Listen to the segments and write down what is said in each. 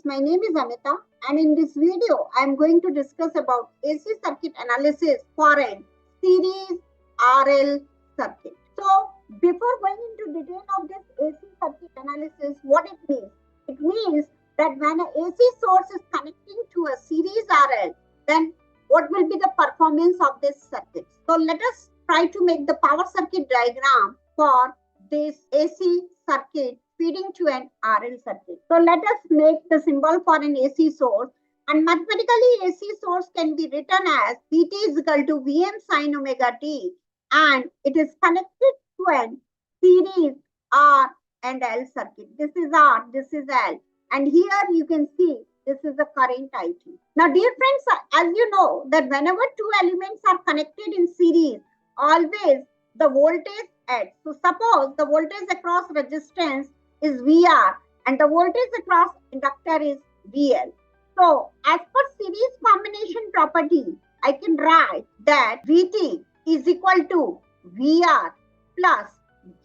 my name is Amita, and in this video I am going to discuss about AC circuit analysis for a series RL circuit. So before going into detail of this AC circuit analysis, what it means? It means that when an AC source is connecting to a series RL, then what will be the performance of this circuit? So let us try to make the power circuit diagram for this AC circuit feeding to an RL circuit. So let us make the symbol for an AC source, and mathematically AC source can be written as Vt is equal to Vm sin omega t, and it is connected to an series R and L circuit. This is R, this is L, and here you can see this is the current IT. Now dear friends, as you know that whenever two elements are connected in series, always the voltage adds. So suppose the voltage across resistance is VR and the voltage across inductor is VL. So as per series combination property, I can write that Vt is equal to VR plus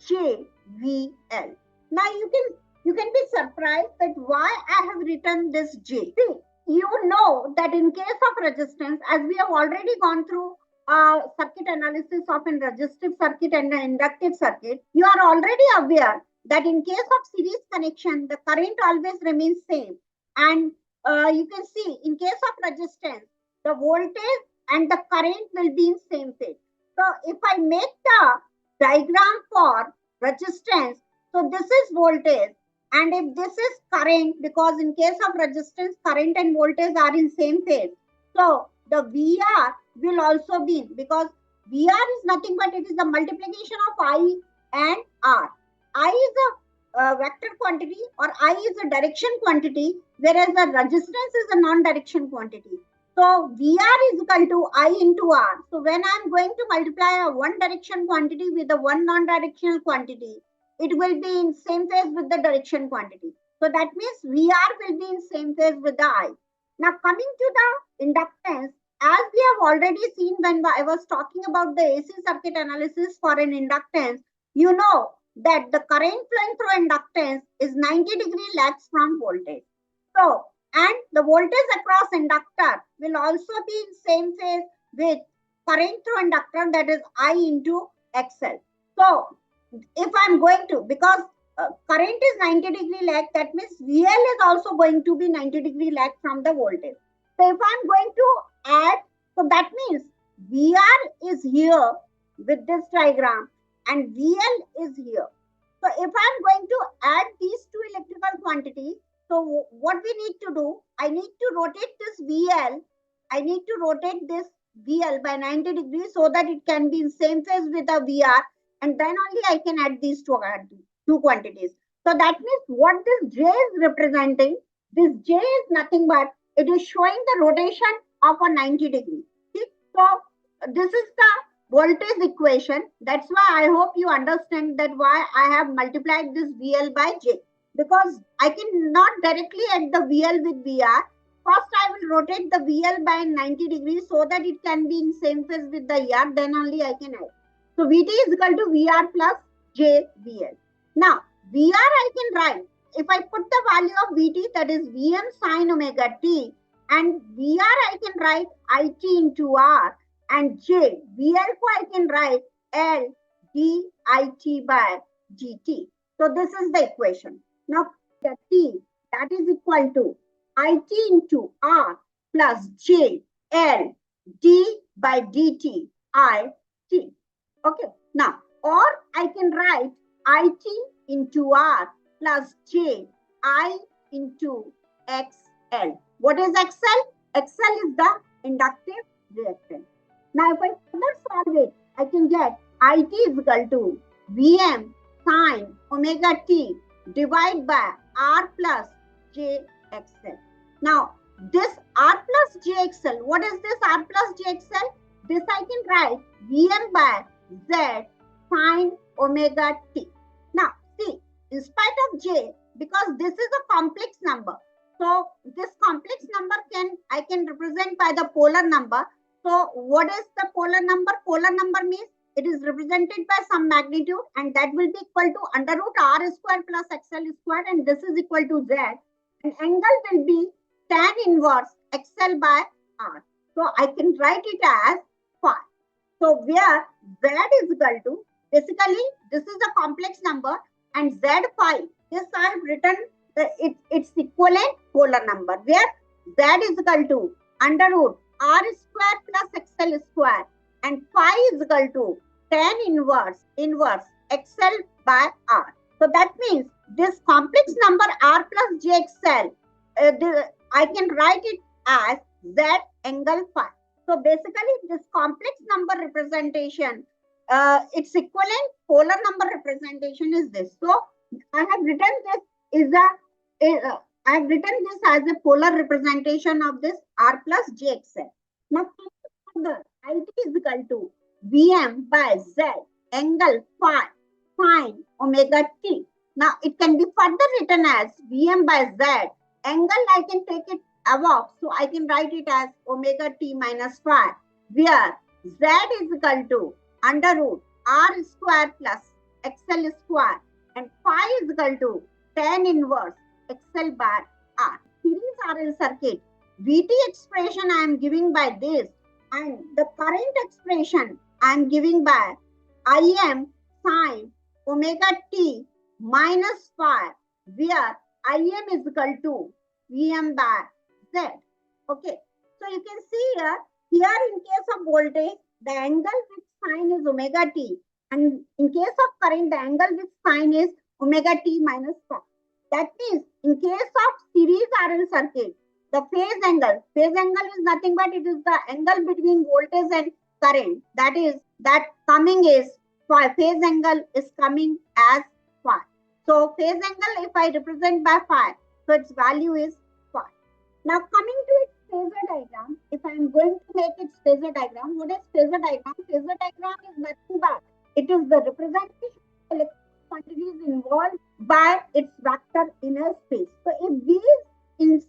JVL. Now you can be surprised that why I have written this J. See, you know that in case of resistance, as we have already gone through circuit analysis of a resistive circuit and an inductive circuit, you are already aware that in case of series connection, the current always remains same. And you can see in case of resistance, the voltage and the current will be in same phase. So if I make the diagram for resistance, so this is voltage, and if this is current, because in case of resistance, current and voltage are in same phase. So the VR will also be, because VR is nothing but it is the multiplication of I and R. I is a vector quantity, or I is a direction quantity, whereas the resistance is a non-direction quantity. So VR is equal to I into R. So when I am going to multiply a one direction quantity with a one non-directional quantity, it will be in same phase with the direction quantity. So that means VR will be in same phase with the I. Now coming to the inductance, as we have already seen when I was talking about the AC circuit analysis for an inductance, you know that the current flowing through inductance is 90-degree lags from voltage. So, and the voltage across inductor will also be in same phase with current through inductor, that is I into XL. So, if I am going to, because current is 90-degree lag, that means VL is also going to be 90-degree lag from the voltage. So if I am going to add, so that means VR is here with this diagram and VL is here. So if I am going to add these two electrical quantities, so what we need to do, I need to rotate this VL, I need to rotate this VL by 90 degrees so that it can be in same phase with the VR, and then only I can add these two quantities. So that means what this J is representing, this J is nothing but it is showing the rotation of a 90 degree. See? So this is the voltage equation. That's why I hope you understand that why I have multiplied this VL by J, because I cannot directly add the VL with VR. First I will rotate the VL by 90 degrees so that it can be in same phase with the ER, then only I can add. So Vt is equal to VR plus JVL. Now VR I can write, if I put the value of Vt, that is Vm sin omega t, and VR I can write It into R, and J, VL ko I can write L dit by gt. So this is the equation. Now the T, that is equal to It into R plus J L d by dt It. Okay. Now, or I can write It into R plus J I into XL. What is XL? XL is the inductive reactance. Now, if I further solve it, I can get It is equal to Vm sin omega t divided by R plus JXL. Now, this R plus JXL, what is this R plus JXL? This I can write Vm by Z sin omega t. Now, see, in spite of J, because this is a complex number, so this complex number I can represent by the polar number. So what is the polar number? Polar number means it is represented by some magnitude, and that will be equal to under root R square plus XL square, and this is equal to Z. and angle will be tan inverse XL by R. So I can write it as phi. So where Z is equal to, basically this is a complex number, and Z phi, this I have written its equivalent polar number, where Z is equal to under root R square plus XL square, and phi is equal to tan inverse XL by R. So that means this complex number R plus JXL, I can write it as Z angle phi. So basically this complex number representation, its equivalent polar number representation is this. So I have written this I have written this as a polar representation of this R plus JXL. Now further, IT is equal to Vm by Z angle phi sine omega t. Now it can be further written as Vm by Z angle, I can take it above, so I can write it as omega t minus phi, where Z is equal to under root R square plus XL square, and phi is equal to tan inverse XL by R. Series RL circuit, Vt expression I am giving by this, and the current expression I am giving by Im sine omega t minus phi, where Im is equal to Vm by Z. Okay, so you can see here in case of voltage, the angle with sign is omega t, and in case of current, the angle with sign is omega t minus phi. That means in case of series RL circuit, the phase angle is nothing but it is the angle between voltage and current. That coming is phi. Phase angle is coming as phi. So phase angle, if I represent by phi, so its value is phi. Now coming to its phasor diagram, if I am going to make its phasor diagram, what is phasor diagram? Phasor diagram is nothing but it is the representation of electric quantities involved by its vector inner space. So if V is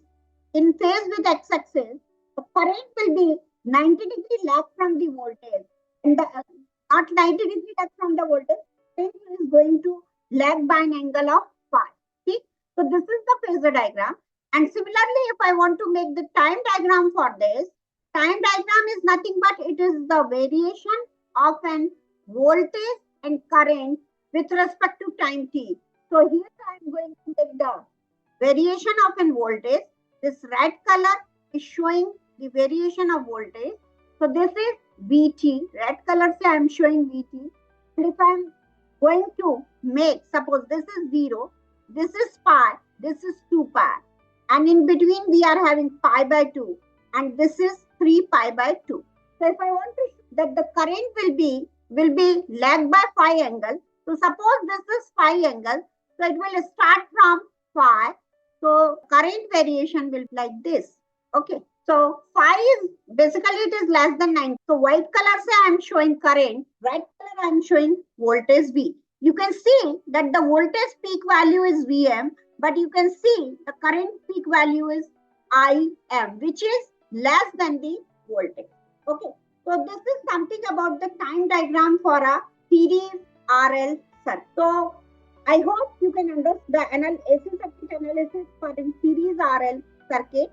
in phase with x-axis, the current will be 90 degree lag from the voltage, and not 90 degree lag from the voltage, current is going to lag by an angle of phi. See? So this is the phasor diagram. And similarly, if I want to make the time diagram for this, time diagram is nothing but it is the variation of an voltage and current with respect to time t. So here I am going to make the variation of an voltage. This red color is showing the variation of voltage. So this is Vt. Red color say I am showing Vt. And if I am going to make, suppose this is 0, this is pi, this is 2 pi. And in between we are having pi by 2, and this is 3 pi by 2. So if I want to show that the current will be lag by phi angle. So suppose this is phi angle, so it will start from phi. So current variation will be like this. Okay. So phi is basically it is less than 9. So white color say I am showing current, red color I am showing voltage V. You can see that the voltage peak value is Vm, but you can see the current peak value is Im, which is less than the voltage. Okay, so this is something about the time diagram for a series RL circuit. So I hope you can understand the AC circuit analysis for a series RL circuit.